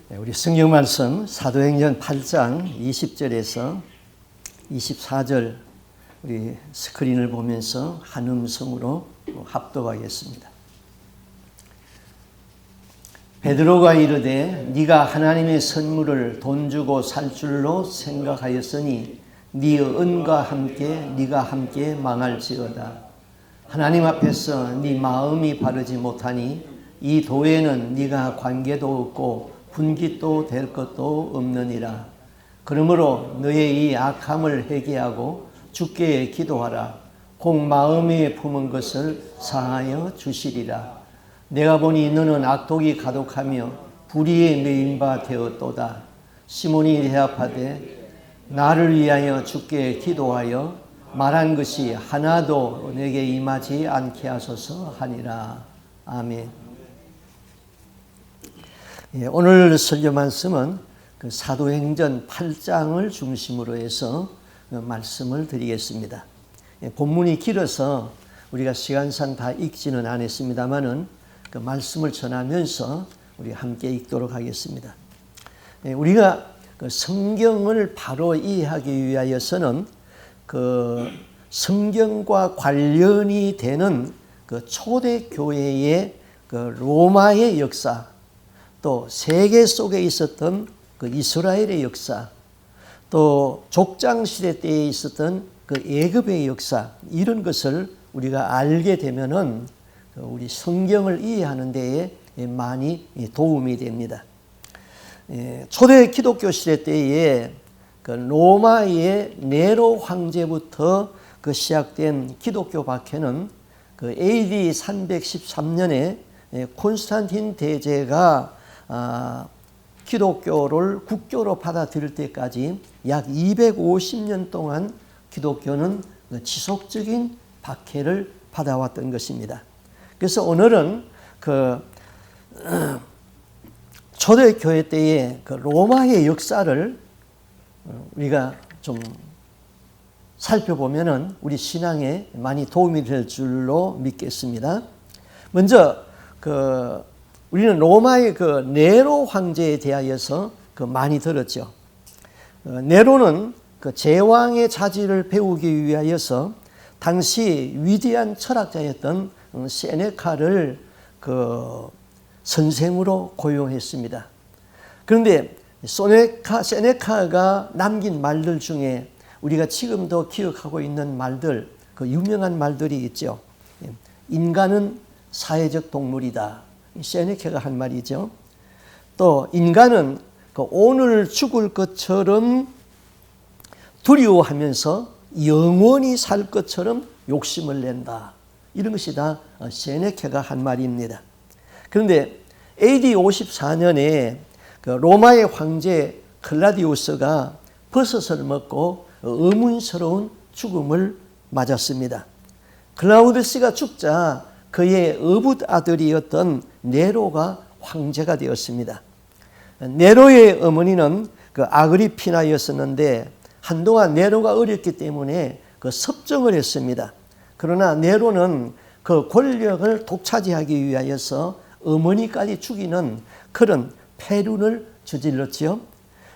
우리 성경 말씀 사도행전 8장 20절에서 24절 우리 스크린을 보면서 한 음성으로 합독하겠습니다. 베드로가 이르되 네가 하나님의 선물을 돈 주고 살 줄로 생각하였으니 네 은과 함께 네가 함께 망할지어다. 하나님 앞에서 네 마음이 바르지 못하니 이 도에는 네가 관계도 없고 분깃도 될 것도 없느니라. 그러므로 너의 이 악함을 회개하고 주께 기도하라. 곧 마음에 품은 것을 사하여 주시리라. 내가 보니 너는 악독이 가득하며 불의에 매인 바 되었도다. 시몬이 대답하되 나를 위하여 주께 기도하여 말한 것이 하나도 내게 임하지 않게 하소서 하니라. 아멘. 오늘 설교 말씀은 그 사도행전 8장을 중심으로 해서 말씀을 드리겠습니다. 본문이 길어서 우리가 시간상 다 읽지는 않았습니다만은 그 말씀을 전하면서 우리 함께 읽도록 하겠습니다. 우리가 그 성경을 바로 이해하기 위하여서는 그 성경과 관련이 되는 그 초대 교회의 그 로마의 역사, 또 세계 속에 있었던 그 이스라엘의 역사, 또 족장시대 때에 있었던 그 애굽의 역사, 이런 것을 우리가 알게 되면은 우리 성경을 이해하는 데에 많이 도움이 됩니다. 초대 기독교 시대 때에 그 로마의 네로 황제부터 그 시작된 기독교 박해는 그 AD 313년에 콘스탄틴 대제가 기독교를 국교로 받아들일 때까지 약 250년 동안 기독교는 지속적인 박해를 받아왔던 것입니다. 그래서 오늘은 그 초대교회 때의 그 로마의 역사를 우리가 좀 살펴보면은 우리 신앙에 많이 도움이 될 줄로 믿겠습니다. 먼저 우리는 로마의 그 네로 황제에 대하여서 많이 들었죠. 네로는 그 제왕의 자질을 배우기 위하여서 당시 위대한 철학자였던 세네카를 그 선생으로 고용했습니다. 그런데 세네카가 남긴 말들 중에 우리가 지금도 기억하고 있는 말들, 그 유명한 말들이 있죠. 인간은 사회적 동물이다. 세네카가 한 말이죠. 또 인간은 그 오늘 죽을 것처럼 두려워하면서 영원히 살 것처럼 욕심을 낸다. 이런 것이 다 세네카가 한 말입니다. 그런데 AD 54년에 그 로마의 황제 클라디우스가 버섯을 먹고 의문스러운 죽음을 맞았습니다. 클라우디우스가 죽자 그의 어붓 아들이었던 네로가 황제가 되었습니다. 네로의 어머니는 그 아그리피나였었는데 한동안 네로가 어렸기 때문에 그 섭정을 했습니다. 그러나 네로는 그 권력을 독차지하기 위하여서 어머니까지 죽이는 그런 패륜을 저질렀지요.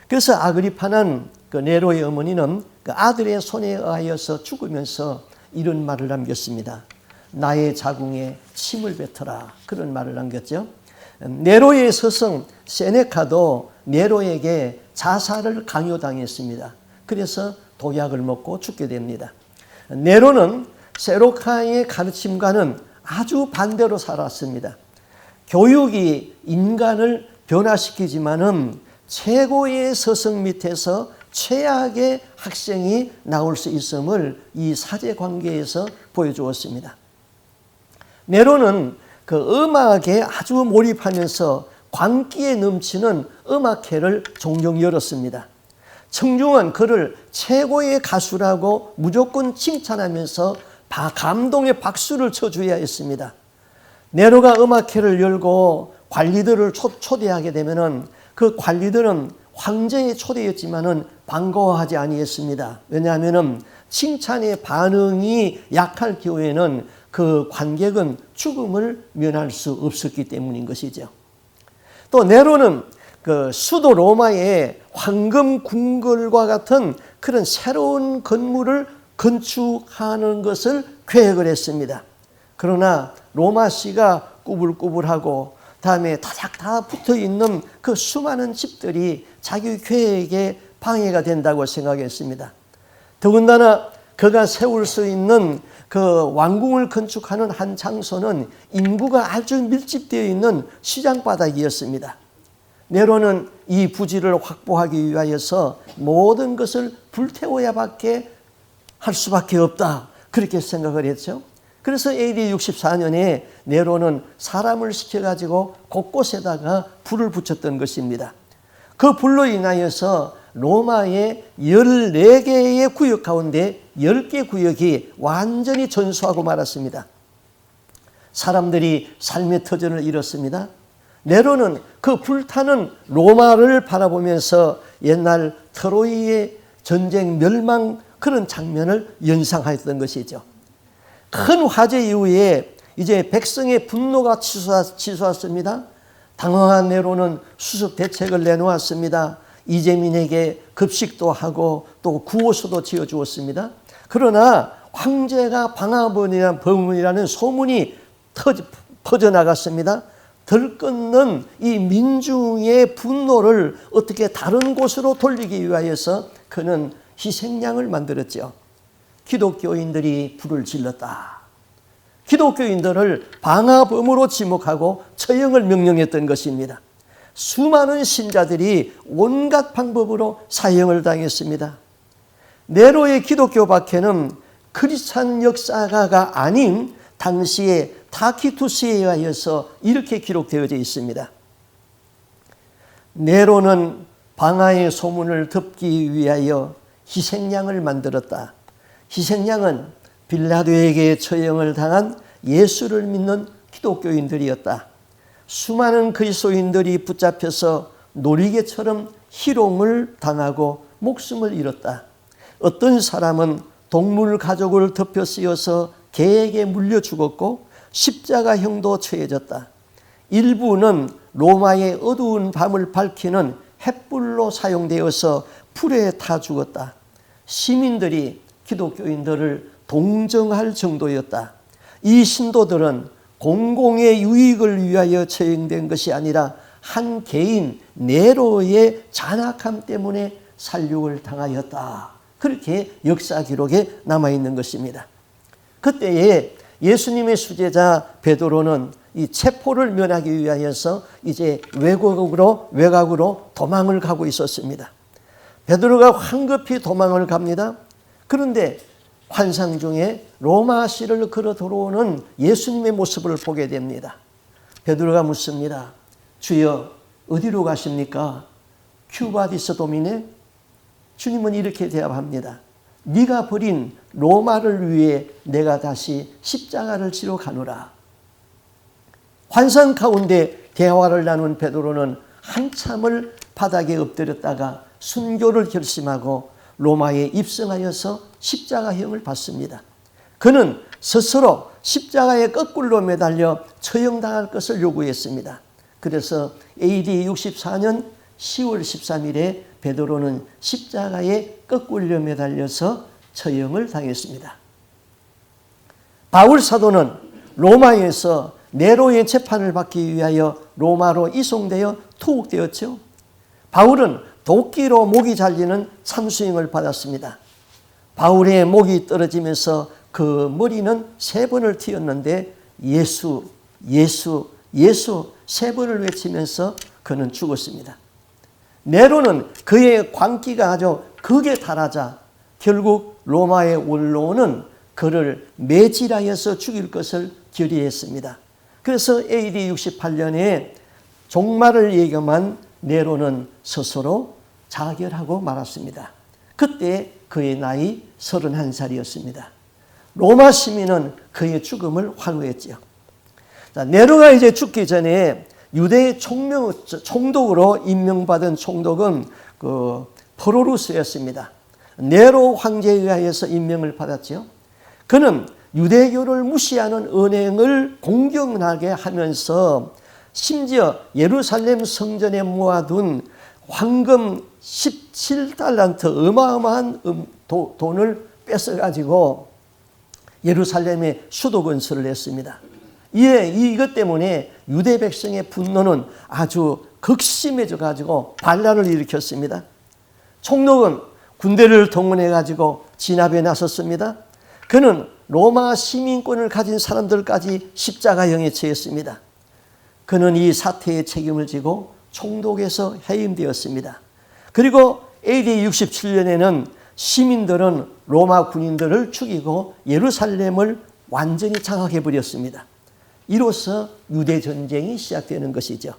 그래서 아그리파는 그 네로의 어머니는 그 아들의 손에 의하여서 죽으면서 이런 말을 남겼습니다. 나의 자궁에 침을 뱉어라. 그런 말을 남겼죠. 네로의 스승 세네카도 네로에게 자살을 강요당했습니다. 그래서 독약을 먹고 죽게 됩니다. 네로는 세네카의 가르침과는 아주 반대로 살았습니다. 교육이 인간을 변화시키지만은 최고의 스승 밑에서 최악의 학생이 나올 수 있음을 이 사제관계에서 보여주었습니다. 네로는 그 음악에 아주 몰입하면서 광기에 넘치는 음악회를 종종 열었습니다. 청중은 그를 최고의 가수라고 무조건 칭찬하면서 감동의 박수를 쳐줘야 했습니다. 네로가 음악회를 열고 관리들을 초대하게 되면은 그 관리들은 황제의 초대였지만은 반가워하지 아니했습니다. 왜냐하면은 칭찬의 반응이 약할 경우에는 그 관객은 죽음을 면할 수 없었기 때문인 것이죠. 또 네로는 그 수도 로마의 황금 궁궐과 같은 그런 새로운 건물을 건축하는 것을 계획을 했습니다. 그러나 로마시가 꾸불꾸불하고 다음에 다닥다 붙어있는 그 수많은 집들이 자기 계획에 방해가 된다고 생각했습니다. 더군다나 그가 세울 수 있는 그 왕궁을 건축하는 한 장소는 인구가 아주 밀집되어 있는 시장바닥이었습니다. 네로는 이 부지를 확보하기 위하여서 모든 것을 불태워야밖에 할 수밖에 없다, 그렇게 생각을 했죠. 그래서 AD 64년에 네로는 사람을 시켜가지고 곳곳에다가 불을 붙였던 것입니다. 그 불로 인하여서 로마의 14개의 구역 가운데 10개 구역이 완전히 전소하고 말았습니다. 사람들이 삶의 터전을 잃었습니다. 네로는 그 불타는 로마를 바라보면서 옛날 트로이의 전쟁 멸망 그런 장면을 연상하였던 것이죠. 큰 화재 이후에 이제 백성의 분노가 치솟았습니다. 당황한 네로는 수습 대책을 내놓았습니다. 이재민에게 급식도 하고 또 구호소도 지어주었습니다. 그러나 황제가 방화범이라는 소문이 퍼져나갔습니다. 들끓는 이 민중의 분노를 어떻게 다른 곳으로 돌리기 위하여서 그는 희생양을 만들었죠. 기독교인들이 불을 질렀다. 기독교인들을 방화범으로 지목하고 처형을 명령했던 것입니다. 수많은 신자들이 온갖 방법으로 사형을 당했습니다. 네로의 기독교 박해는 크리스찬 역사가가 아닌 당시의 타키투스에 의하여서 이렇게 기록되어져 있습니다. 네로는 방화의 소문을 덮기 위하여 희생양을 만들었다. 희생양은 빌라도에게 처형을 당한 예수를 믿는 기독교인들이었다. 수많은 그리스도인들이 붙잡혀서 놀이개처럼 희롱을 당하고 목숨을 잃었다. 어떤 사람은 동물 가족을 덮여 씌워서 개에게 물려 죽었고 십자가형도 처해졌다. 일부는 로마의 어두운 밤을 밝히는 횃불로 사용되어서 불에 타 죽었다. 시민들이 기독교인들을 동정할 정도였다. 이 신도들은 공공의 유익을 위하여 처형된 것이 아니라 한 개인 네로의 잔악함 때문에 살육을 당하였다. 그렇게 역사 기록에 남아있는 것입니다. 그때에 예수님의 수제자 베드로는 이 체포를 면하기 위하여서 이제 외곽으로 도망을 가고 있었습니다. 베드로가 황급히 도망을 갑니다. 그런데 환상 중에 로마시를 걸어 들어오는 예수님의 모습을 보게 됩니다. 베드로가 묻습니다. 주여, 어디로 가십니까? 큐바디스 도미네? 주님은 이렇게 대답합니다. 네가 버린 로마를 위해 내가 다시 십자가를 지러 가노라. 환상 가운데 대화를 나눈 베드로는 한참을 바닥에 엎드렸다가 순교를 결심하고 로마에 입성하여서 십자가형을 받습니다. 그는 스스로 십자가에 거꾸로 매달려 처형당할 것을 요구했습니다. 그래서 AD 64년 10월 13일에 베드로는 십자가에 거꾸로 매달려서 처형을 당했습니다. 바울 사도는 로마에서 네로의 재판을 받기 위하여 로마로 이송되어 투옥되었죠. 바울은 도끼로 목이 잘리는 참수형을 받았습니다. 바울의 목이 떨어지면서 그 머리는 3번을 튀었는데 예수, 예수, 예수 3번을 외치면서 그는 죽었습니다. 네로는 그의 광기가 아주 극에 달하자 결국 로마의 원로는 그를 매질하여서 죽일 것을 결의했습니다. 그래서 AD 68년에 종말을 예견한 네로는 스스로 자결하고 말았습니다. 그때 그의 나이 31살이었습니다. 로마 시민은 그의 죽음을 환호했죠. 자, 네로가 이제 죽기 전에 유대의 총독으로 임명받은 총독은 그 프로루스였습니다. 네로 황제에 의하여서 임명을 받았죠. 그는 유대교를 무시하는 언행을 공경하게 하면서 심지어 예루살렘 성전에 모아둔 황금 17달란트 어마어마한 돈을 뺏어가지고 예루살렘에 수도 건설을 했습니다. 이것 때문에 유대 백성의 분노는 아주 극심해져 가지고 반란을 일으켰습니다. 총독은 군대를 동원해 가지고 진압에 나섰습니다. 그는 로마 시민권을 가진 사람들까지 십자가형에 처했습니다. 그는 이 사태의 책임을 지고 총독에서 해임되었습니다. 그리고 AD 67년에는 시민들은 로마 군인들을 죽이고 예루살렘을 완전히 장악해버렸습니다. 이로써 유대전쟁이 시작되는 것이죠.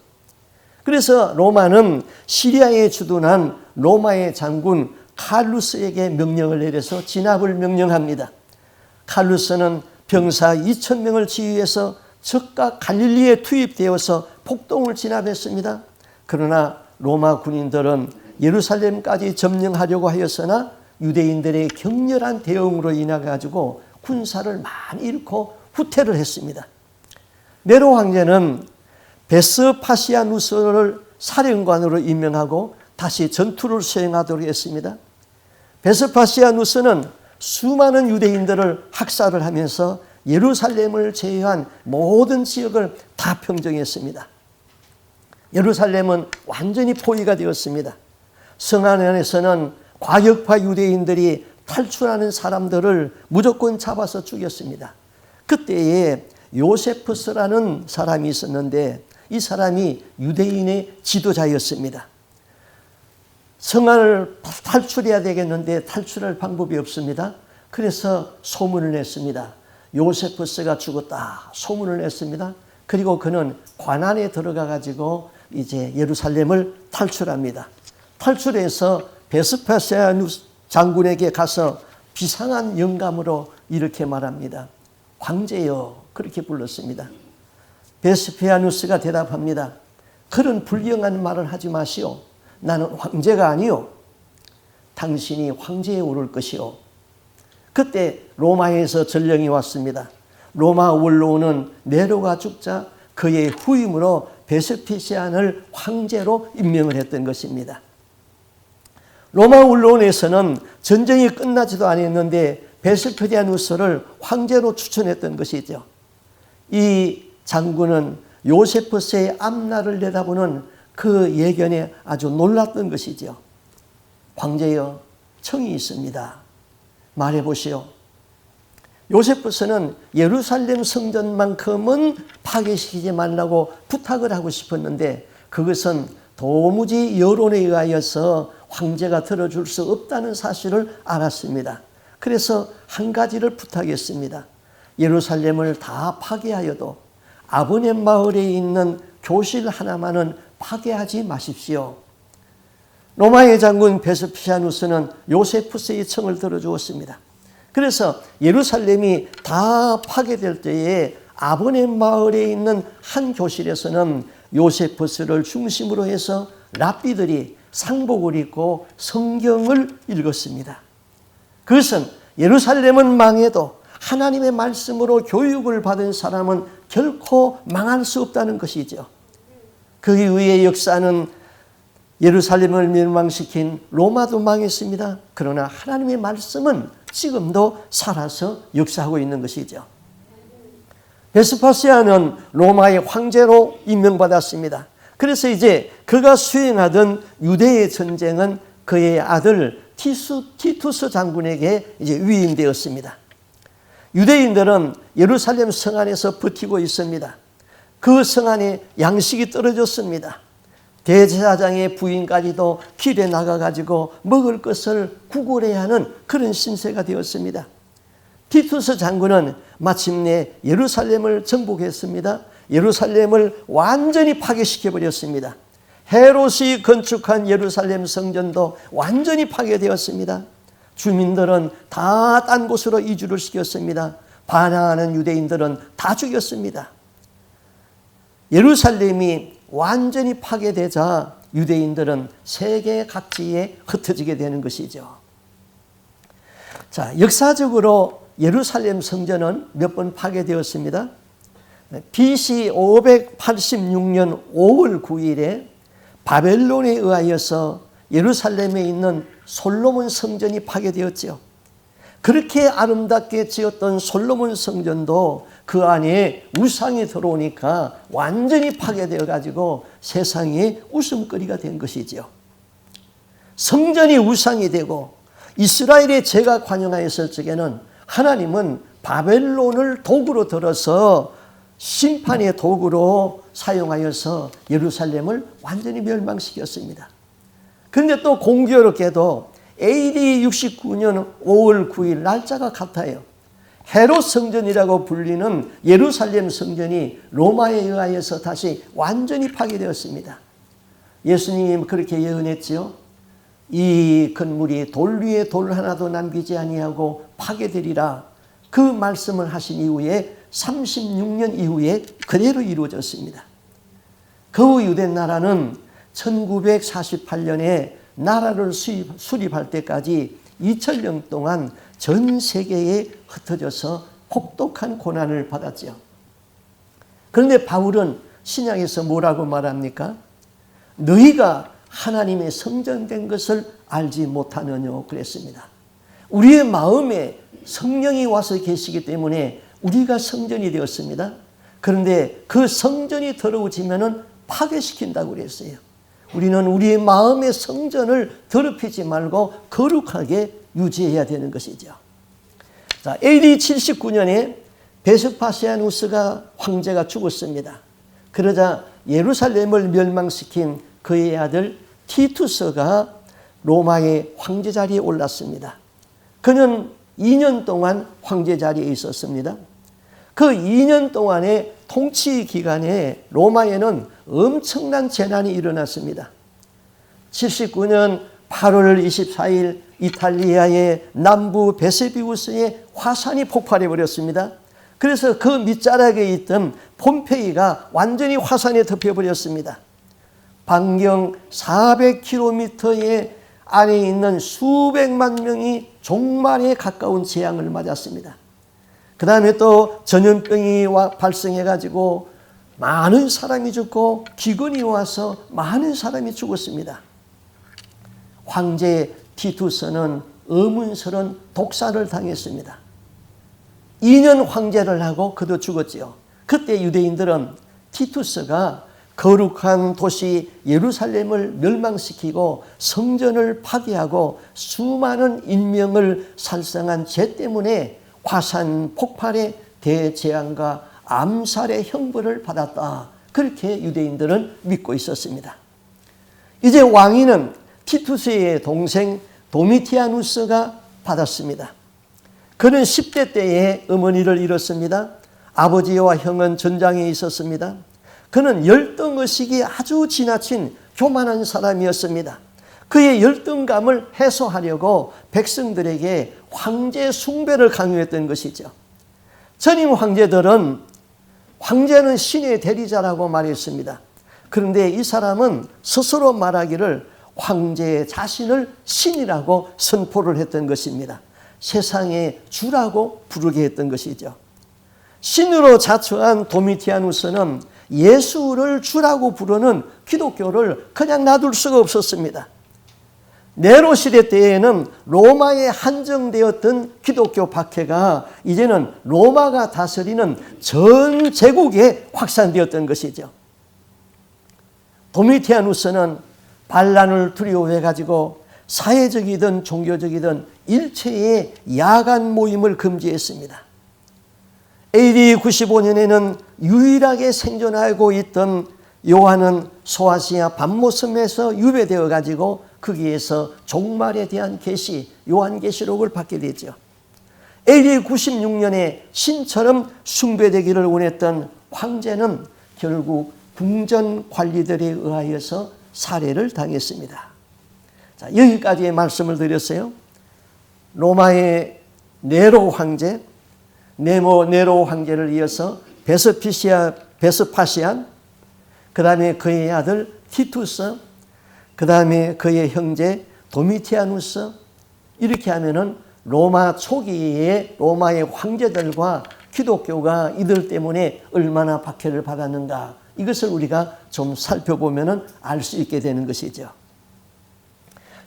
그래서 로마는 시리아에 주둔한 로마의 장군 칼루스에게 명령을 내려서 진압을 명령합니다. 칼루스는 병사 2,000명을 지휘해서 적과 갈릴리에 투입되어서 폭동을 진압했습니다. 그러나 로마 군인들은 예루살렘까지 점령하려고 하였으나 유대인들의 격렬한 대응으로 인해 가지고 군사를 많이 잃고 후퇴를 했습니다. 네로 황제는 베스파시아누스를 사령관으로 임명하고 다시 전투를 수행하도록 했습니다. 베스파시아누스는 수많은 유대인들을 학살을 하면서 예루살렘을 제외한 모든 지역을 다 평정했습니다. 예루살렘은 완전히 포위가 되었습니다. 성 안에서는 과격파 유대인들이 탈출하는 사람들을 무조건 잡아서 죽였습니다. 그때에 요세푸스라는 사람이 있었는데 이 사람이 유대인의 지도자였습니다. 성안을 탈출해야 되겠는데 탈출할 방법이 없습니다. 그래서 소문을 냈습니다. 요세푸스가 죽었다 소문을 냈습니다. 그리고 그는 관안에 들어가 가지고 이제 예루살렘을 탈출합니다. 탈출해서 베스파시아누스 장군에게 가서 비상한 영감으로 이렇게 말합니다. 황제여, 그렇게 불렀습니다. 베스피아누스가 대답합니다. 그런 불경한 말을 하지 마시오. 나는 황제가 아니오. 당신이 황제에 오를 것이오. 그때 로마에서 전령이 왔습니다. 로마 원로는 네로가 죽자 그의 후임으로 베스피시안을 황제로 임명을 했던 것입니다. 로마 원로원에서는 전쟁이 끝나지도 않았는데 베스피아누스를 황제로 추천했던 것이죠. 이 장군은 요세푸스의 앞날을 내다보는 그 예견에 아주 놀랐던 것이죠. 황제여, 청이 있습니다. 말해보시오. 요세푸스는 예루살렘 성전만큼은 파괴시키지 말라고 부탁을 하고 싶었는데 그것은 도무지 여론에 의하여서 황제가 들어줄 수 없다는 사실을 알았습니다. 그래서 한 가지를 부탁했습니다. 예루살렘을 다 파괴하여도 아브넴 마을에 있는 교실 하나만은 파괴하지 마십시오. 로마의 장군 베스피아누스는 요세푸스의 청을 들어주었습니다. 그래서 예루살렘이 다 파괴될 때에 아브넴 마을에 있는 한 교실에서는 요세푸스를 중심으로 해서 랍비들이 상복을 입고 성경을 읽었습니다. 그것은 예루살렘은 망해도 하나님의 말씀으로 교육을 받은 사람은 결코 망할 수 없다는 것이죠. 그 이후의 역사는 예루살렘을 멸망시킨 로마도 망했습니다. 그러나 하나님의 말씀은 지금도 살아서 역사하고 있는 것이죠. 베스파시아는 로마의 황제로 임명받았습니다. 그래서 이제 그가 수행하던 유대의 전쟁은 그의 아들 티투스 장군에게 이제 위임되었습니다. 유대인들은 예루살렘 성 안에서 버티고 있습니다. 그 성 안에 양식이 떨어졌습니다. 대제사장의 부인까지도 길에 나가가지고 먹을 것을 구걸해야 하는 그런 신세가 되었습니다. 티투스 장군은 마침내 예루살렘을 정복했습니다. 예루살렘을 완전히 파괴시켜버렸습니다. 헤롯이 건축한 예루살렘 성전도 완전히 파괴되었습니다. 주민들은 다 딴 곳으로 이주를 시켰습니다. 반항하는 유대인들은 다 죽였습니다. 예루살렘이 완전히 파괴되자 유대인들은 세계 각지에 흩어지게 되는 것이죠. 자, 역사적으로 예루살렘 성전은 몇 번 파괴되었습니다. BC 586년 5월 9일에 바벨론에 의하여서 예루살렘에 있는 솔로몬 성전이 파괴되었지요. 그렇게 아름답게 지었던 솔로몬 성전도 그 안에 우상이 들어오니까 완전히 파괴되어 가지고 세상에 웃음거리가 된 것이지요. 성전이 우상이 되고 이스라엘의 죄가 관영하였을 적에는 하나님은 바벨론을 도구로 들어서 심판의 도구로 사용하여서 예루살렘을 완전히 멸망시켰습니다. 그런데 또 공교롭게도 AD 69년 5월 9일 날짜가 같아요. 헤롯 성전이라고 불리는 예루살렘 성전이 로마에 의하여서 다시 완전히 파괴되었습니다. 예수님 그렇게 예언했지요. 이 건물이 돌 위에 돌 하나도 남기지 아니하고 파괴되리라. 그 말씀을 하신 이후에 36년 이후에 그대로 이루어졌습니다. 그 후 유대 나라는 1948년에 나라를 수립할 때까지 2000년 동안 전 세계에 흩어져서 혹독한 고난을 받았죠. 그런데 바울은 신약에서 뭐라고 말합니까? 너희가 하나님의 성전된 것을 알지 못하느냐 그랬습니다. 우리의 마음에 성령이 와서 계시기 때문에 우리가 성전이 되었습니다. 그런데 그 성전이 더러워지면은 파괴시킨다고 그랬어요. 우리는 우리의 마음의 성전을 더럽히지 말고 거룩하게 유지해야 되는 것이죠. 자, AD 79년에 베스파시아누스가 황제가 죽었습니다. 그러자 예루살렘을 멸망시킨 그의 아들 티투스가 로마의 황제 자리에 올랐습니다. 그는 2년 동안 황제 자리에 있었습니다. 그 2년 동안의 통치 기간에 로마에는 엄청난 재난이 일어났습니다. 79년 8월 24일 이탈리아의 남부 베세비우스에 화산이 폭발해 버렸습니다. 그래서 그 밑자락에 있던 폼페이가 완전히 화산에 덮여버렸습니다. 반경 400km의 안에 있는 수백만 명이 종말에 가까운 재앙을 맞았습니다. 그 다음에 또 전염병이 발생해가지고 많은 사람이 죽고 기근이 와서 많은 사람이 죽었습니다. 황제 티투스는 의문스러운 독사를 당했습니다. 2년 황제를 하고 그도 죽었지요. 그때 유대인들은 티투스가 거룩한 도시 예루살렘을 멸망시키고 성전을 파괴하고 수많은 인명을 살상한 죄 때문에 화산 폭발의 대재앙과 암살의 형벌을 받았다. 그렇게 유대인들은 믿고 있었습니다. 이제 왕위는 티투스의 동생 도미티아누스가 받았습니다. 그는 10대 때에 어머니를 잃었습니다. 아버지와 형은 전장에 있었습니다. 그는 열등의식이 아주 지나친 교만한 사람이었습니다. 그의 열등감을 해소하려고 백성들에게 황제 숭배를 강요했던 것이죠. 전임 황제들은 황제는 신의 대리자라고 말했습니다. 그런데 이 사람은 스스로 말하기를 황제 자신을 신이라고 선포를 했던 것입니다. 세상의 주라고 부르게 했던 것이죠. 신으로 자처한 도미티아누스는 예수를 주라고 부르는 기독교를 그냥 놔둘 수가 없었습니다. 네로 시대 때에는 로마에 한정되었던 기독교 박해가 이제는 로마가 다스리는 전 제국에 확산되었던 것이죠. 도미티아누스는 반란을 두려워해가지고 사회적이든 종교적이든 일체의 야간 모임을 금지했습니다. AD 95년에는 유일하게 생존하고 있던 요한은 소아시아 밤모섬에서 유배되어 가지고 거기에서 종말에 대한 계시, 요한계시록을 받게 되죠. AD 96년에 신처럼 숭배되기를 원했던 황제는 결국 궁전 관리들에 의하여서 살해를 당했습니다. 자, 여기까지의 말씀을 드렸어요. 로마의 네로 황제, 네로 황제를 이어서 베스파시안, 그 다음에 그의 아들 티투스, 그 다음에 그의 형제 도미티아누스, 이렇게 하면은 로마 초기에 로마의 황제들과 기독교가 이들 때문에 얼마나 박해를 받았는가, 이것을 우리가 좀 살펴보면 알 수 있게 되는 것이죠.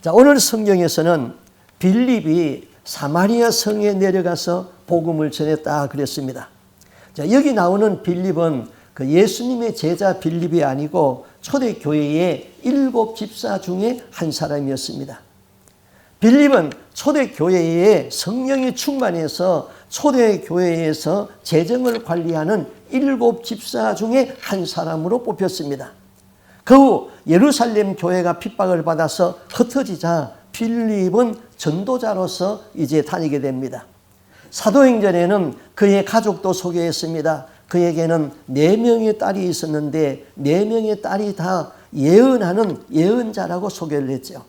자, 오늘 성경에서는 빌립이 사마리아 성에 내려가서 복음을 전했다 그랬습니다. 자, 여기 나오는 빌립은 그 예수님의 제자 빌립이 아니고 초대교회의 7 집사 중에 한 사람이었습니다. 빌립은 초대교회에 성령이 충만해서 초대교회에서 재정을 관리하는 7 집사 중에 한 사람으로 뽑혔습니다. 그 후 예루살렘 교회가 핍박을 받아서 흩어지자 빌립은 전도자로서 이제 다니게 됩니다. 사도행전에는 그의 가족도 소개했습니다. 그에게는 4명의 딸이 있었는데 4명의 딸이 다 예언하는 예언자라고 소개를 했죠.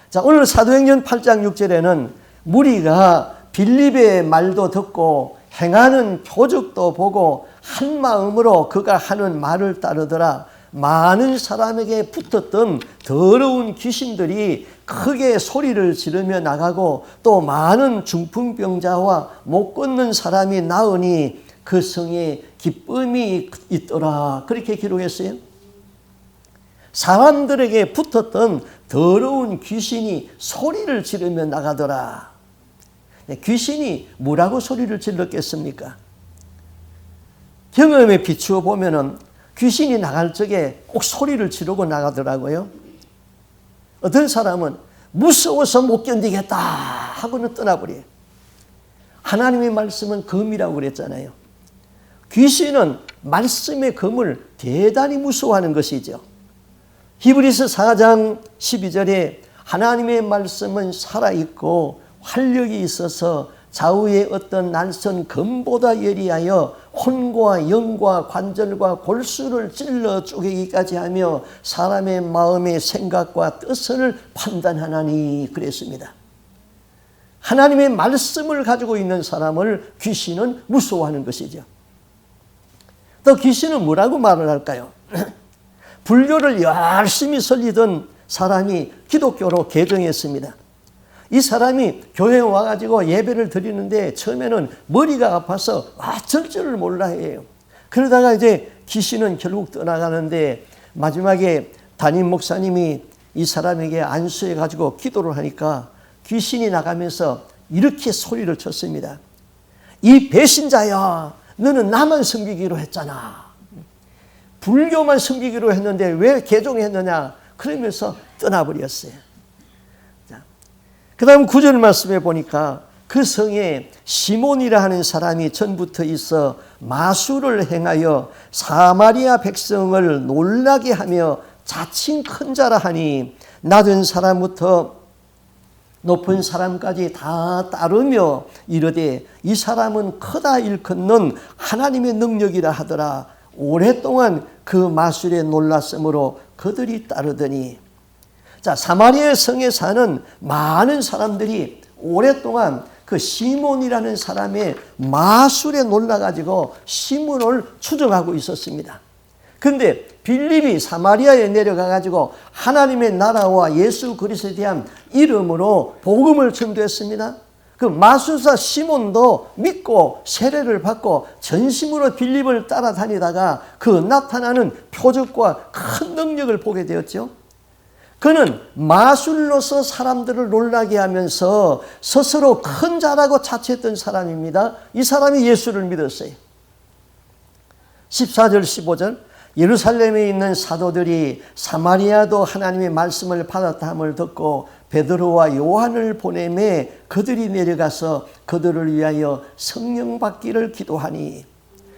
자, 오늘 사도행전 8장 6절에는 무리가 빌립의 말도 듣고 행하는 표적도 보고 한 마음으로 그가 하는 말을 따르더라. 많은 사람에게 붙었던 더러운 귀신들이 크게 소리를 지르며 나가고 또 많은 중풍병자와 못 걷는 사람이 나으니 그 성에 기쁨이 있더라. 그렇게 기록했어요. 사람들에게 붙었던 더러운 귀신이 소리를 지르며 나가더라. 귀신이 뭐라고 소리를 질렀겠습니까? 경험에 비추어 보면은 귀신이 나갈 적에 꼭 소리를 지르고 나가더라고요. 어떤 사람은 무서워서 못 견디겠다 하고는 떠나버려요. 하나님의 말씀은 검이라고 그랬잖아요. 귀신은 말씀의 검을 대단히 무서워하는 것이죠. 히브리서 4장 12절에 하나님의 말씀은 살아있고 활력이 있어서 좌우의 어떤 날선 검보다 예리하여 혼과 영과 관절과 골수를 찔러 쪼개기까지 하며 사람의 마음의 생각과 뜻을 판단하나니 그랬습니다. 하나님의 말씀을 가지고 있는 사람을 귀신은 무서워하는 것이죠. 또 귀신은 뭐라고 말을 할까요? 불교를 열심히 설리던 사람이 기독교로 개종했습니다. 이 사람이 교회에 와가지고 예배를 드리는데 처음에는 머리가 아파서 어쩔 줄을 몰라 해요. 그러다가 이제 귀신은 결국 떠나가는데 마지막에 담임 목사님이 이 사람에게 안수해가지고 기도를 하니까 귀신이 나가면서 이렇게 소리를 쳤습니다. 이 배신자야, 너는 나만 섬기기로 했잖아. 불교만 섬기기로 했는데 왜 개종했느냐, 그러면서 떠나버렸어요. 그 다음 9절 말씀에 보니까 그 성에 시몬이라 하는 사람이 전부터 있어 마술을 행하여 사마리아 백성을 놀라게 하며 자칭 큰 자라 하니 낮은 사람부터 높은 사람까지 다 따르며 이르되 이 사람은 크다 일컫는 하나님의 능력이라 하더라. 오랫동안 그 마술에 놀랐으므로 그들이 따르더니, 자, 사마리아 성에 사는 많은 사람들이 오랫동안 그 시몬이라는 사람의 마술에 놀라가지고 시몬을 추종하고 있었습니다. 그런데 빌립이 사마리아에 내려가가지고 하나님의 나라와 예수 그리스도에 대한 이름으로 복음을 전도했습니다. 그 마술사 시몬도 믿고 세례를 받고 전심으로 빌립을 따라다니다가 그 나타나는 표적과 큰 능력을 보게 되었죠. 그는 마술로서 사람들을 놀라게 하면서 스스로 큰 자라고 자처했던 사람입니다. 이 사람이 예수를 믿었어요. 14절 15절 예루살렘에 있는 사도들이 사마리아도 하나님의 말씀을 받았다 함을 듣고 베드로와 요한을 보내매 그들이 내려가서 그들을 위하여 성령 받기를 기도하니,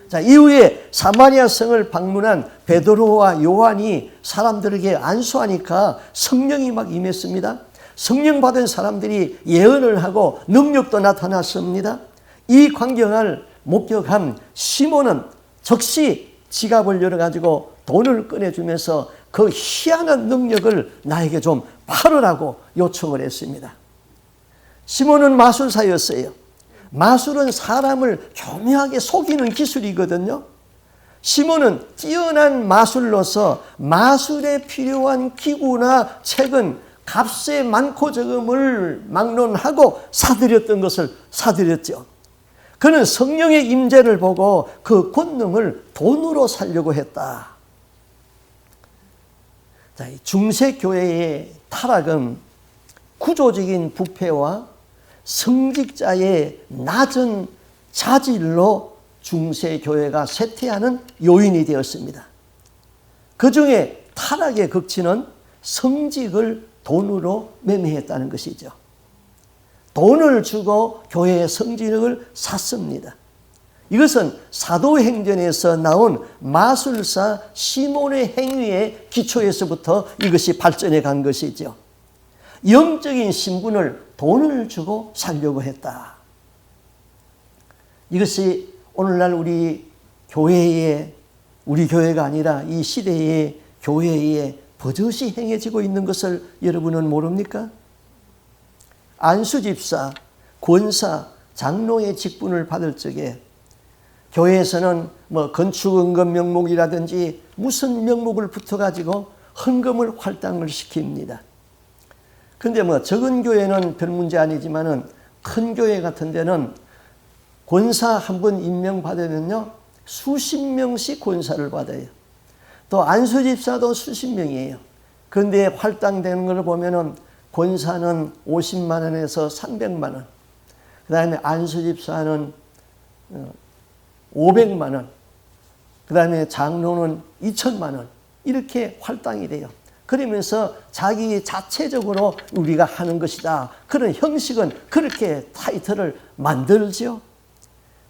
자, 이후에 사마리아 성을 방문한 베드로와 요한이 사람들에게 안수하니까 성령이 막 임했습니다. 성령 받은 사람들이 예언을 하고 능력도 나타났습니다. 이 광경을 목격한 시몬은 즉시 지갑을 열어가지고 돈을 꺼내주면서 그 희한한 능력을 나에게 좀 팔으라고 요청을 했습니다. 시몬은 마술사였어요. 마술은 사람을 교묘하게 속이는 기술이거든요. 시몬은 뛰어난 마술로서 마술에 필요한 기구나 책은 값에 많고 적음을 막론하고 사들였던 것을 사들였죠. 그는 성령의 임재를 보고 그 권능을 돈으로 살려고 했다. 자, 중세교회의 타락은 구조적인 부패와 성직자의 낮은 자질로 중세교회가 쇠퇴하는 요인이 되었습니다. 그 중에 타락의 극치는 성직을 돈으로 매매했다는 것이죠. 돈을 주고 교회의 성직을 샀습니다. 이것은 사도행전에서 나온 마술사 시몬의 행위의 기초에서부터 이것이 발전해 간 것이죠. 영적인 신분을 돈을 주고 살려고 했다. 이것이 오늘날 우리 교회가 아니라 이 시대의 교회에 버젓이 행해지고 있는 것을 여러분은 모릅니까? 안수집사, 권사, 장로의 직분을 받을 적에 교회에서는 건축은금 명목이라든지 무슨 명목을 붙어가지고 헌금을 활당을 시킵니다. 근데 적은 교회는 별 문제 아니지만은 큰 교회 같은 데는 권사 한 번 임명받으면요, 수십 명씩 권사를 받아요. 또 안수집사도 수십 명이에요. 그런데 활당되는 걸 보면은 권사는 50만 원에서 300만 원, 그 다음에 안수집사는 500만 원, 그 다음에 장로는 2천만 원, 이렇게 활당이 돼요. 그러면서 자기 자체적으로 우리가 하는 것이다, 그런 형식은 그렇게 타이틀을 만들죠.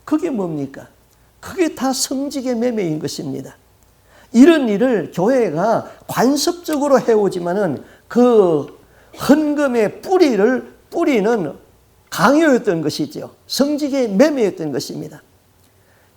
그게 뭡니까? 그게 다 성직의 매매인 것입니다. 이런 일을 교회가 관습적으로 해오지만은 그 헌금의 뿌리는 강요였던 것이죠. 성직의 매매였던 것입니다.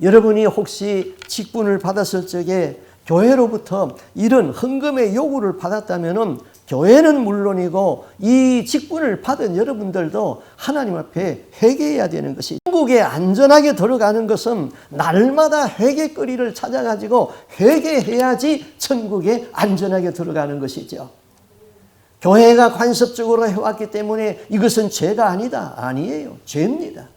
여러분이 혹시 직분을 받았을 적에 교회로부터 이런 헌금의 요구를 받았다면 교회는 물론이고 이 직분을 받은 여러분들도 하나님 앞에 회개해야 되는 것이, 천국에 안전하게 들어가는 것은 날마다 회개거리를 찾아가지고 회개해야지 천국에 안전하게 들어가는 것이죠. 교회가 관습적으로 해왔기 때문에 이것은 죄가 아니다. 아니에요. 죄입니다.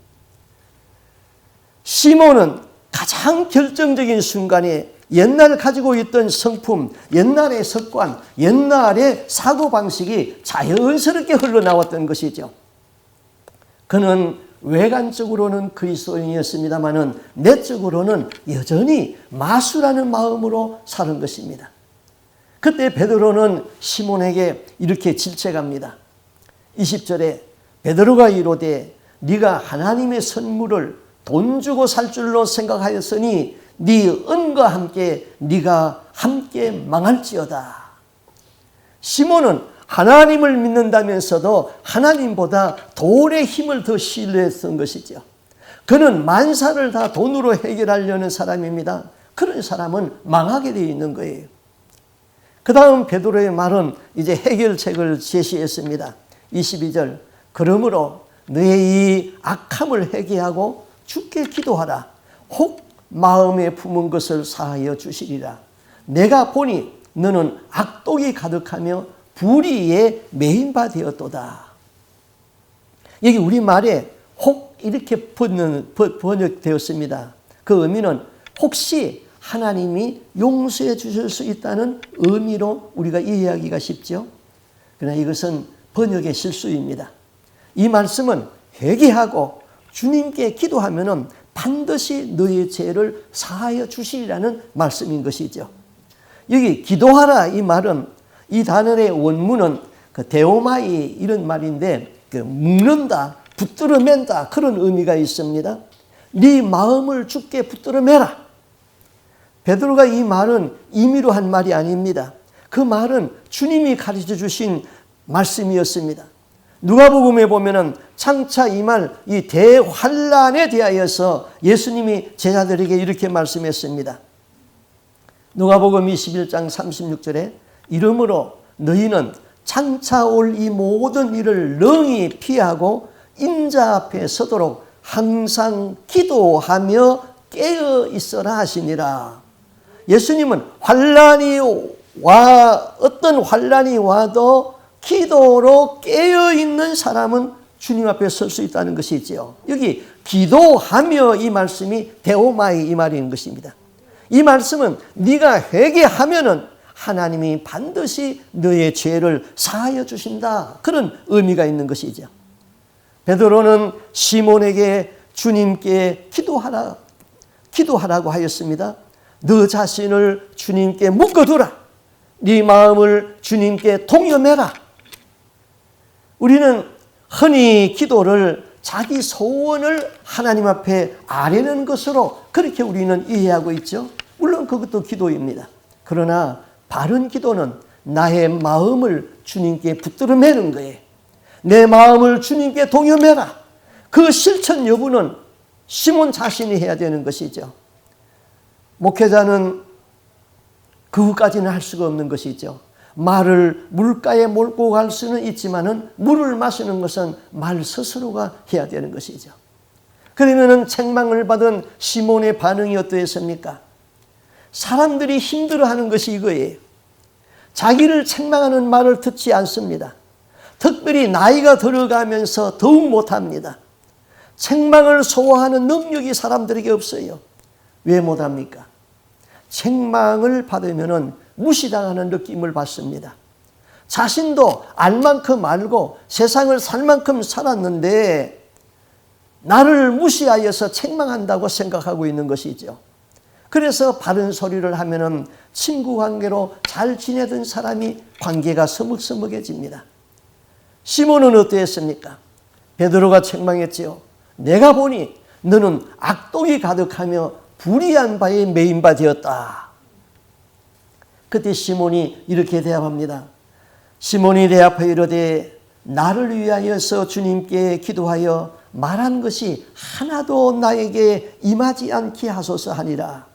시몬은 가장 결정적인 순간에 옛날 가지고 있던 성품, 옛날의 습관, 옛날의 사고방식이 자연스럽게 흘러나왔던 것이죠. 그는 외관적으로는 그리스도인이었습니다마는 내적으로는 여전히 마술하는 마음으로 사는 것입니다. 그때 베드로는 시몬에게 이렇게 질책합니다. 20절에 베드로가 이르되 네가 하나님의 선물을 돈 주고 살 줄로 생각하였으니 네 은과 함께 네가 함께 망할지어다. 시몬은 하나님을 믿는다면서도 하나님보다 돈의 힘을 더 신뢰했던 것이죠. 그는 만사를 다 돈으로 해결하려는 사람입니다. 그런 사람은 망하게 되어 있는 거예요. 그 다음 베드로의 말은 이제 해결책을 제시했습니다. 22절, 그러므로 너의 이 악함을 회개하고 주께 기도하라. 혹 마음에 품은 것을 사하여 주시리라. 내가 보니 너는 악독이 가득하며 불의에 매인 바 되었도다. 여기 우리말에 혹 이렇게 번역되었습니다. 그 의미는 혹시 하나님이 용서해 주실 수 있다는 의미로 우리가 이해하기가 쉽죠. 그러나 이것은 번역의 실수입니다. 이 말씀은 회개하고 주님께 기도하면은 반드시 너의 죄를 사하여 주시리라는 말씀인 것이죠. 여기 기도하라 이 말은, 이 단어의 원문은 그 데오마이 이런 말인데 묶는다, 붙들어 맨다 그런 의미가 있습니다. 네 마음을 주께 붙들어 매라. 베드로가 이 말은 임의로 한 말이 아닙니다. 그 말은 주님이 가르쳐 주신 말씀이었습니다. 누가복음에 보면은 장차 임할 이 대환란에 대하여서 예수님이 제자들에게 이렇게 말씀했습니다. 누가복음 21장 36절에 이러므로 너희는 장차 올 이 모든 일을 능히 피하고 인자 앞에 서도록 항상 기도하며 깨어 있어라 하시니라. 예수님은 어떤 환란이 와도 기도로 깨어있는 사람은 주님 앞에 설 수 있다는 것이지요. 여기 기도하며 이 말씀이 데오마이 이 말인 것입니다. 이 말씀은 네가 회개하면은 하나님이 반드시 너의 죄를 사하여 주신다. 그런 의미가 있는 것이죠. 베드로는 시몬에게 주님께 기도하라고 하였습니다. 너 자신을 주님께 묶어두라. 네 마음을 주님께 동여매라. 우리는 흔히 기도를 자기 소원을 하나님 앞에 아뢰는 것으로 그렇게 우리는 이해하고 있죠. 물론 그것도 기도입니다. 그러나 바른 기도는 나의 마음을 주님께 붙들어 매는 거예요. 내 마음을 주님께 동여매라. 그 실천 여부는 시몬 자신이 해야 되는 것이죠. 목회자는 그것까지는 할 수가 없는 것이죠. 말을 물가에 몰고 갈 수는 있지만은 물을 마시는 것은 말 스스로가 해야 되는 것이죠. 그러면은 책망을 받은 시몬의 반응이 어떠했습니까? 사람들이 힘들어하는 것이 이거예요. 자기를 책망하는 말을 듣지 않습니다. 특별히 나이가 들어가면서 더욱 못합니다. 책망을 소화하는 능력이 사람들에게 없어요. 왜 못합니까? 책망을 받으면 무시당하는 느낌을 받습니다. 자신도 알 만큼 알고 세상을 살 만큼 살았는데 나를 무시하여서 책망한다고 생각하고 있는 것이죠. 그래서 바른 소리를 하면은 친구 관계로 잘 지내던 사람이 관계가 서먹서먹해집니다. 시몬은 어떠했습니까? 베드로가 책망했지요. 내가 보니 너는 악독이 가득하며 불의한 바에 매인 바 되었다. 그때 시몬이 이렇게 대답합니다. 시몬이 대답하여 이르되 나를 위하여서 주님께 기도하여 말한 것이 하나도 나에게 임하지 않게 하소서 하니라.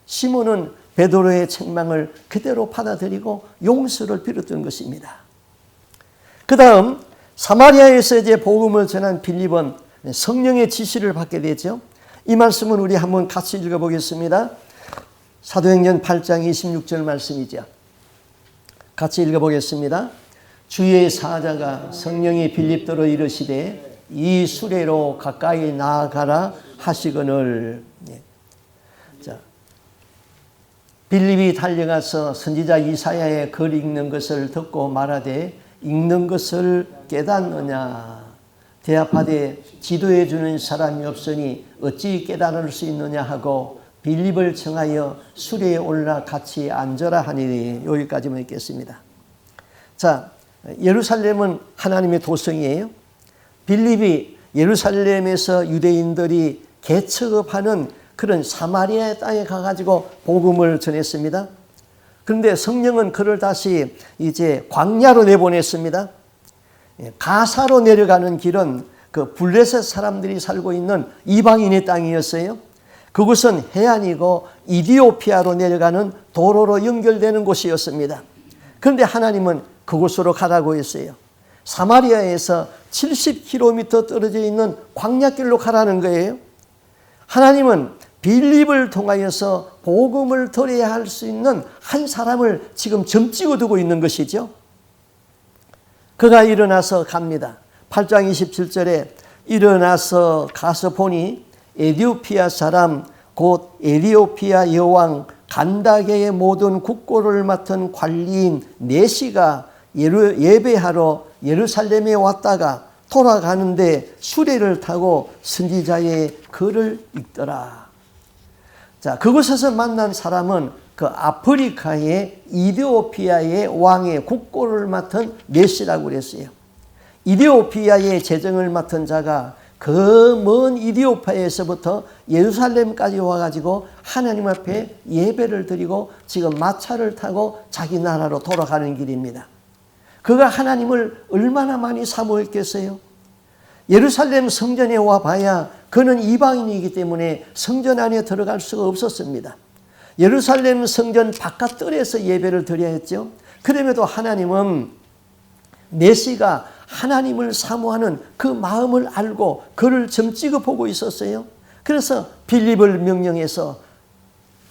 시몬은 베드로의 책망을 그대로 받아들이고 용서를 빌었던 것입니다. 그 다음 사마리아에서 이제 복음을 전한 빌립은 성령의 지시를 받게 되죠. 이 말씀은 우리 한번 같이 읽어보겠습니다. 사도행전 8장 26절 말씀이죠. 같이 읽어보겠습니다. 주의 사자가 성령이 빌립더러 이르시되 이 수레로 가까이 나아가라 하시거늘. 자, 빌립이 달려가서 선지자 이사야의 글 읽는 것을 듣고 말하되 읽는 것을 깨닫느냐. 대답하되 지도해 주는 사람이 없으니 어찌 깨달을 수 있느냐 하고 빌립을 청하여 수레에 올라 같이 앉으라 하니. 여기까지만 읽겠습니다. 자, 예루살렘은 하나님의 도성이에요. 빌립이 예루살렘에서 유대인들이 개척업하는 그런 사마리아 땅에 가가지고 복음을 전했습니다. 그런데 성령은 그를 다시 이제 광야로 내보냈습니다. 가사로 내려가는 길은 그 블레셋 사람들이 살고 있는 이방인의 땅이었어요. 그곳은 해안이고 이디오피아로 내려가는 도로로 연결되는 곳이었습니다. 그런데 하나님은 그곳으로 가라고 했어요. 사마리아에서 70km 떨어져 있는 광야길로 가라는 거예요. 하나님은 빌립을 통하여서 복음을 전해야 할 수 있는 한 사람을 지금 점찍어 두고 있는 것이죠. 그가 일어나서 갑니다. 8장 27절에 일어나서 가서 보니 에디오피아 사람 곧 에디오피아 여왕 간다게의 모든 국고를 맡은 관리인 네시가 예배하러 예루살렘에 왔다가 돌아가는데 수레를 타고 선지자의 글을 읽더라. 자, 그곳에서 만난 사람은 그 아프리카의 이디오피아의 왕의 국고를 맡은 네시라고 그랬어요. 이디오피아의 재정을 맡은 자가 그 먼 이디오피아에서부터 예루살렘까지 와가지고 하나님 앞에 예배를 드리고 지금 마차를 타고 자기 나라로 돌아가는 길입니다. 그가 하나님을 얼마나 많이 사모했겠어요? 예루살렘 성전에 와봐야 그는 이방인이기 때문에 성전 안에 들어갈 수가 없었습니다. 예루살렘 성전 바깥뜰에서 예배를 드려야 했죠. 그럼에도 하나님은 네시가 하나님을 사모하는 그 마음을 알고 그를 점찍어 보고 있었어요. 그래서 빌립을 명령해서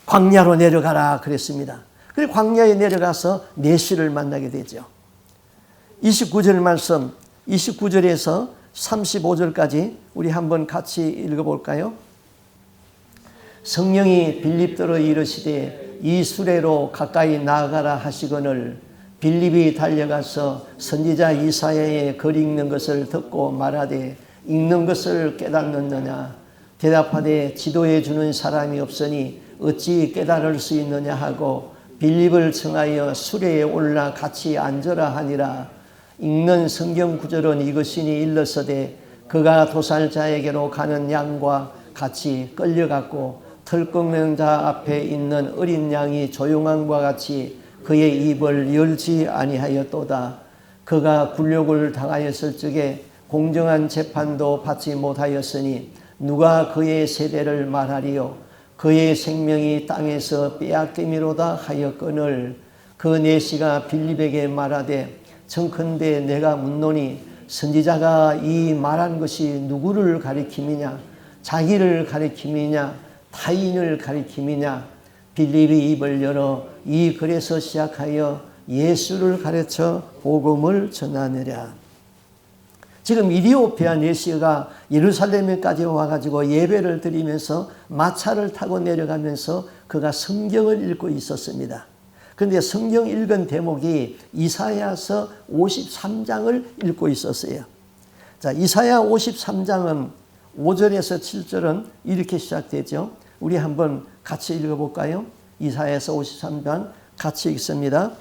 광야로 내려가라 그랬습니다. 그리고 광야에 내려가서 네시를 만나게 되죠. 29절 말씀, 29절에서 35절까지 우리 한번 같이 읽어볼까요? 성령이 빌립더러 이르시되 이 수레로 가까이 나아가라 하시거늘 빌립이 달려가서 선지자 이사야의 글 읽는 것을 듣고 말하되 읽는 것을 깨닫느냐 대답하되 지도해 주는 사람이 없으니 어찌 깨달을 수 있느냐 하고 빌립을 청하여 수레에 올라 같이 앉으라 하니라. 읽는 성경 구절은 이것이니 일러서되 그가 도살자에게로 가는 양과 같이 끌려갔고 털 꺾는 자 앞에 있는 어린 양이 조용함과 같이 그의 입을 열지 아니하였도다. 그가 굴욕을 당하였을 적에 공정한 재판도 받지 못하였으니 누가 그의 세대를 말하리요. 그의 생명이 땅에서 빼앗김이로다 하였거늘 그 내시가 빌립에게 말하되 청컨대 내가 묻노니 선지자가 이 말한 것이 누구를 가리킴이냐 자기를 가리킴이냐 타인을 가리킴이냐 빌립이 입을 열어 이 글에서 시작하여 예수를 가르쳐 복음을 전하느라. 지금 이디오피아 내시가 예루살렘에까지 와가지고 예배를 드리면서 마차를 타고 내려가면서 그가 성경을 읽고 있었습니다. 그런데 성경 읽은 대목이 이사야서 53장을 읽고 있었어요. 자, 이사야 53장은 5절에서 7절은 이렇게 시작되죠. 우리 한번 같이 읽어볼까요? 이사야서 53장 같이 읽습니다.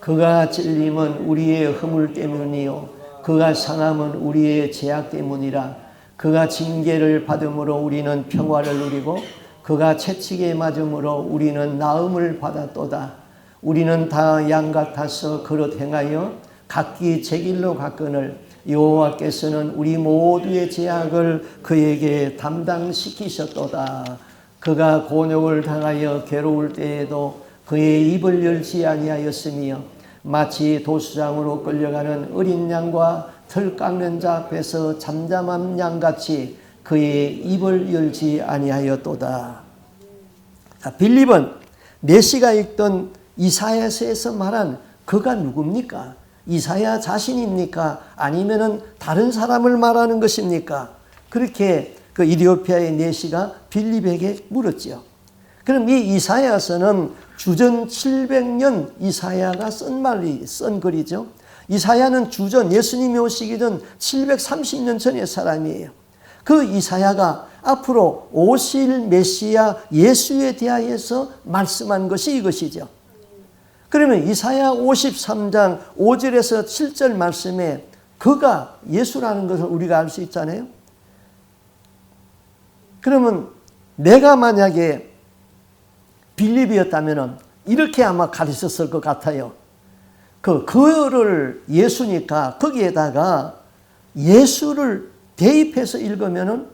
그가 찔림은 우리의 허물 때문이요 그가 상함은 우리의 죄악 때문이라. 그가 징계를 받음으로 우리는 평화를 누리고 그가 채찍에 맞음으로 우리는 나음을 받았도다. 우리는 다 양 같아서 그릇 행하여 각기 제 길로 갔거늘 여호와께서는 우리 모두의 죄악을 그에게 담당시키셨도다. 그가 곤욕을 당하여 괴로울 때에도 그의 입을 열지 아니하였으며 마치 도수장으로 끌려가는 어린 양과 털 깎는 자 앞에서 잠잠한 양같이 그의 입을 열지 아니하였도다. 빌립은 내시가 읽던 이사야서에서 말한 그가 누굽니까? 이사야 자신입니까? 아니면은 다른 사람을 말하는 것입니까? 그렇게 그 이디오피아의 내시가 빌립에게 물었지요. 그럼 이 이사야서는 주전 700년 이사야가 쓴 글이죠. 이사야는 주전 예수님이 오시기 전 730년 전의 사람이에요. 그 이사야가 앞으로 오실 메시아 예수에 대하여서 말씀한 것이 이것이죠. 그러면 이사야 53장 5절에서 7절 말씀에 그가 예수라는 것을 우리가 알 수 있잖아요. 그러면 내가 만약에 빌립이었다면 이렇게 아마 가르쳤을 것 같아요. 그를 예수니까 거기에다가 예수를 대입해서 읽으면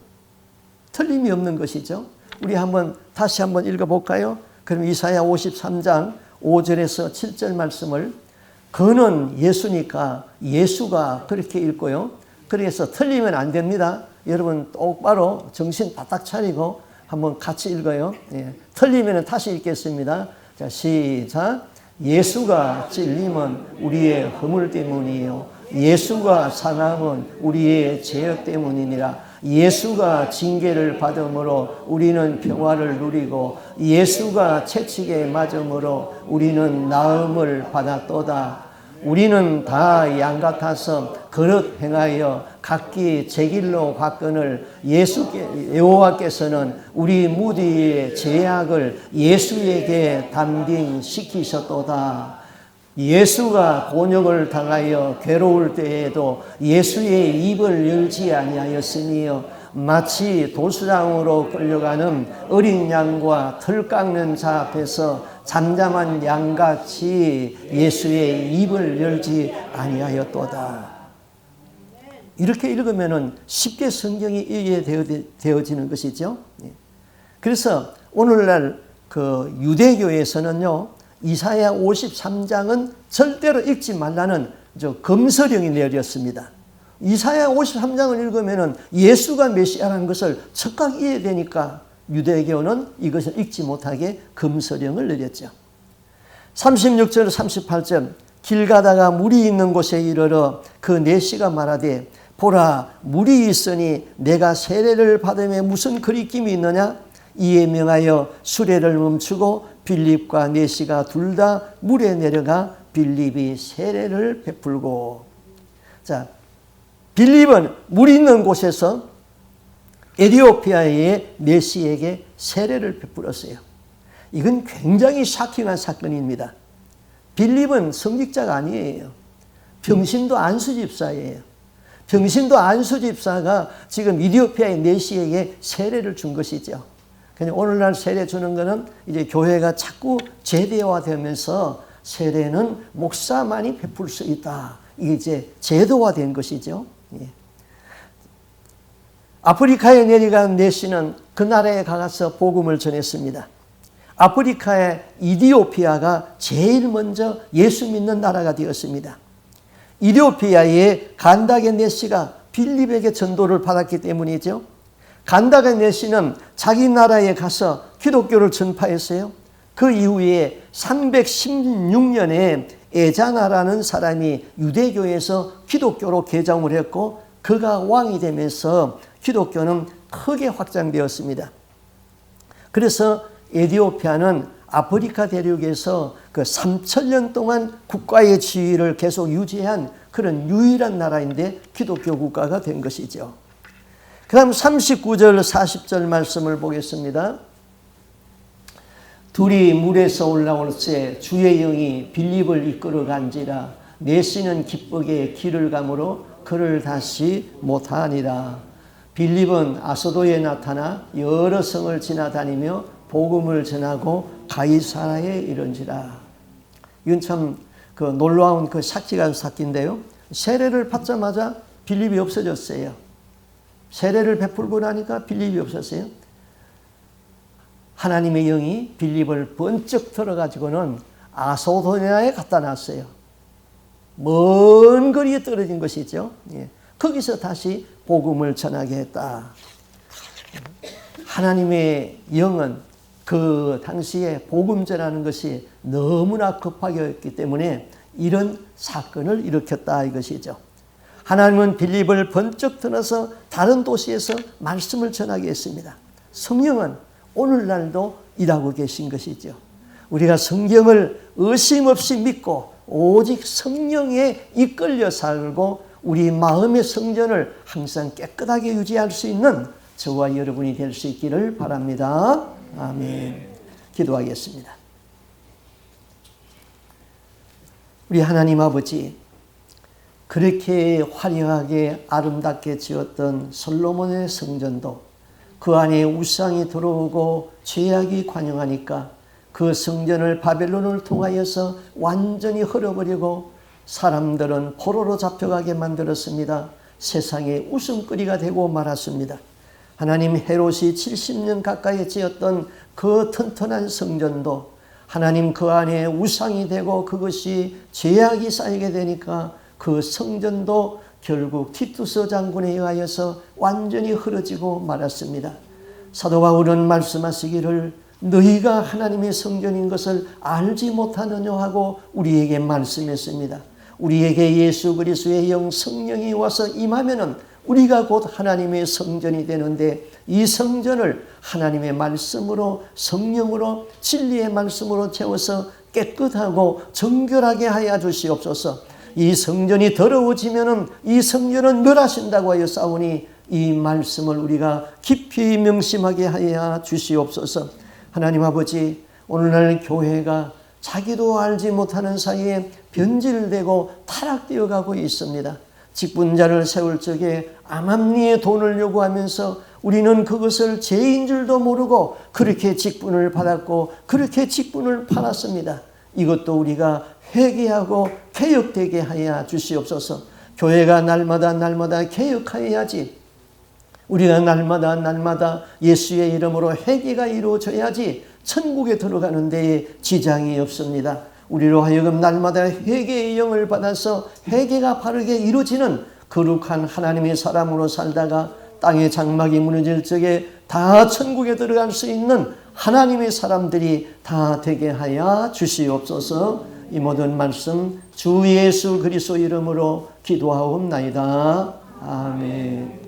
틀림이 없는 것이죠. 우리 다시 한번 읽어볼까요? 그럼 이사야 53장 5절에서 7절 말씀을 그는 예수니까 예수가 그렇게 읽고요. 그래서 틀리면 안 됩니다. 여러분 똑바로 정신 바짝 차리고 한번 같이 읽어요. 예. 틀리면 다시 읽겠습니다. 자, 시작. 예수가 찔림은 우리의 허물 때문이요 예수가 상함은 우리의 죄악 때문이니라. 예수가 징계를 받음으로 우리는 평화를 누리고 예수가 채찍에 맞음으로 우리는 나음을 받았도다. 우리는 다 양 같아서 그릇 행하여 각기 제 길로 갔거늘 여호와께서는 우리 무리의 죄악을 예수에게 담빙시키셨도다. 예수가 곤욕을 당하여 괴로울 때에도 예수의 입을 열지 아니하였으며 마치 도수장으로 끌려가는 어린 양과 털 깎는 자 앞에서 잠잠한 양같이 예수의 입을 열지 아니하였도다. 이렇게 읽으면 쉽게 성경이 이해되어지는 것이죠. 그래서 오늘날 그 유대교에서는요, 이사야 53장은 절대로 읽지 말라는 금서령이 내렸습니다. 이사야 53장을 읽으면 예수가 메시아라는 것을 즉각 이해되니까 유대교는 이것을 읽지 못하게 금서령을 내렸죠. 36절 38절 길 가다가 물이 있는 곳에 이르러 그 내시가 말하되 보라 물이 있으니 내가 세례를 받음에 무슨 거리낌이 있느냐? 이에 명하여 수레를 멈추고 빌립과 내시가 둘 다 물에 내려가 빌립이 세례를 베풀고. 자, 빌립은 물이 있는 곳에서 에티오피아의 내시에게 세례를 베풀었어요. 이건 굉장히 샤킹한 사건입니다. 빌립은 성직자가 아니에요. 병신도 안수 집사예요. 병신도 안수 집사가 지금 에티오피아의 내시에게 세례를 준 것이죠. 그냥 오늘날 세례 주는 거는 이제 교회가 자꾸 제도화되면서 세례는 목사만이 베풀 수 있다. 이게 이제 제도화된 것이죠. 예. 아프리카에 내려간 내시는 그 나라에 가서 복음을 전했습니다. 아프리카의 이디오피아가 제일 먼저 예수 믿는 나라가 되었습니다. 이디오피아의 간다게 내시가 빌립에게 전도를 받았기 때문이죠. 간다게 내시는 자기 나라에 가서 기독교를 전파했어요. 그 이후에 316년에 에자나라는 사람이 유대교에서 기독교로 개종을 했고 그가 왕이 되면서 기독교는 크게 확장되었습니다. 그래서 에티오피아는 아프리카 대륙에서 그 3000년 동안 국가의 지위를 계속 유지한 그런 유일한 나라인데 기독교 국가가 된 것이죠. 그 다음 39절 40절 말씀을 보겠습니다. 둘이 물에서 올라올 때 주의 영이 빌립을 이끌어 간지라 내시는 기쁘게 길을 가므로 그를 다시 못하니라. 빌립은 아소도에 나타나 여러 성을 지나다니며 복음을 전하고 가이사라에 이른지라. 이건 참 그 놀라운 그 사기가 사기인데요. 세례를 받자마자 빌립이 없어졌어요. 세례를 베풀고 나니까 빌립이 없었어요. 하나님의 영이 빌립을 번쩍 들어가지고는 아소도냐에 갖다 놨어요. 먼 거리에 떨어진 것이죠. 예. 거기서 다시 복음을 전하게 했다. 하나님의 영은 그 당시에 복음 전하는 것이 너무나 급하였기 때문에 이런 사건을 일으켰다 이것이죠. 하나님은 빌립을 번쩍 들어서 다른 도시에서 말씀을 전하게 했습니다. 성령은 오늘날도 일하고 계신 것이죠. 우리가 성경을 의심 없이 믿고 오직 성령에 이끌려 살고 우리 마음의 성전을 항상 깨끗하게 유지할 수 있는 저와 여러분이 될 수 있기를 바랍니다. 아멘. 기도하겠습니다. 우리 하나님 아버지, 그렇게 화려하게 아름답게 지었던 솔로몬의 성전도 그 안에 우상이 들어오고 죄악이 관영하니까 그 성전을 바벨론을 통하여서 완전히 헐어버리고 사람들은 포로로 잡혀가게 만들었습니다. 세상에 웃음거리가 되고 말았습니다. 하나님, 헤롯이 70년 가까이 지었던 그 튼튼한 성전도 하나님 그 안에 우상이 되고 그것이 죄악이 쌓이게 되니까 그 성전도 결국 티투스 장군에 의하여서 완전히 흐려지고 말았습니다. 사도 바울은 말씀하시기를 너희가 하나님의 성전인 것을 알지 못하느냐 하고 우리에게 말씀했습니다. 우리에게 예수 그리스도의 영 성령이 와서 임하면은 우리가 곧 하나님의 성전이 되는데 이 성전을 하나님의 말씀으로 성령으로 진리의 말씀으로 채워서 깨끗하고 정결하게 하여 주시옵소서. 이 성전이 더러워지면은 이 성전은 멸하신다고 하여 싸우니 이 말씀을 우리가 깊이 명심하게 하여 주시옵소서. 하나님 아버지, 오늘날 교회가 자기도 알지 못하는 사이에 변질되고 타락되어 가고 있습니다. 직분자를 세울 적에 암암리의 돈을 요구하면서 우리는 그것을 죄인 줄도 모르고 그렇게 직분을 받았고 그렇게 직분을 팔았습니다. 이것도 우리가 회개하고 개혁되게 하여 주시옵소서. 교회가 날마다 개혁하여야지. 우리가 날마다 예수의 이름으로 회개가 이루어져야지 천국에 들어가는 데에 지장이 없습니다. 우리로 하여금 날마다 회개의 영을 받아서 회개가 바르게 이루어지는 거룩한 하나님의 사람으로 살다가 땅의 장막이 무너질 적에 다 천국에 들어갈 수 있는 하나님의 사람들이 다 되게 하여 주시옵소서. 이 모든 말씀 주 예수 그리스도 이름으로 기도하옵나이다. 아멘.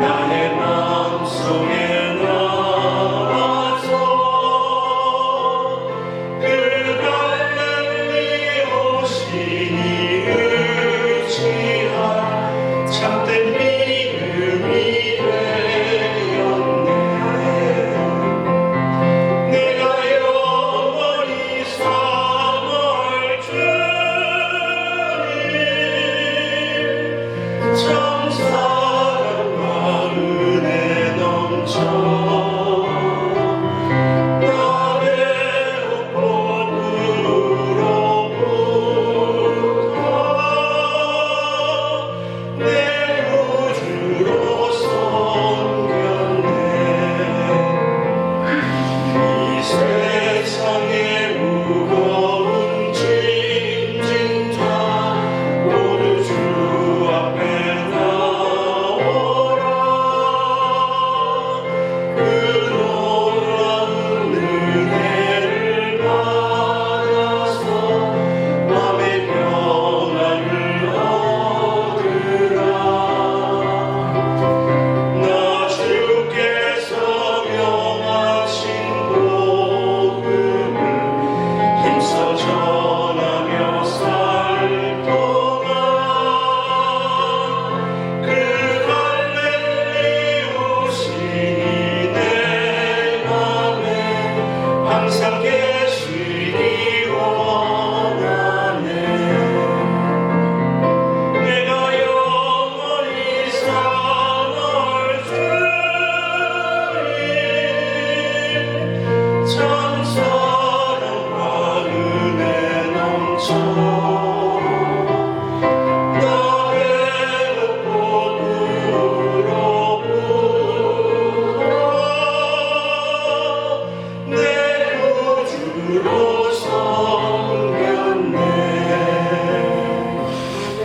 나의 마음속에 나와서 내 구주로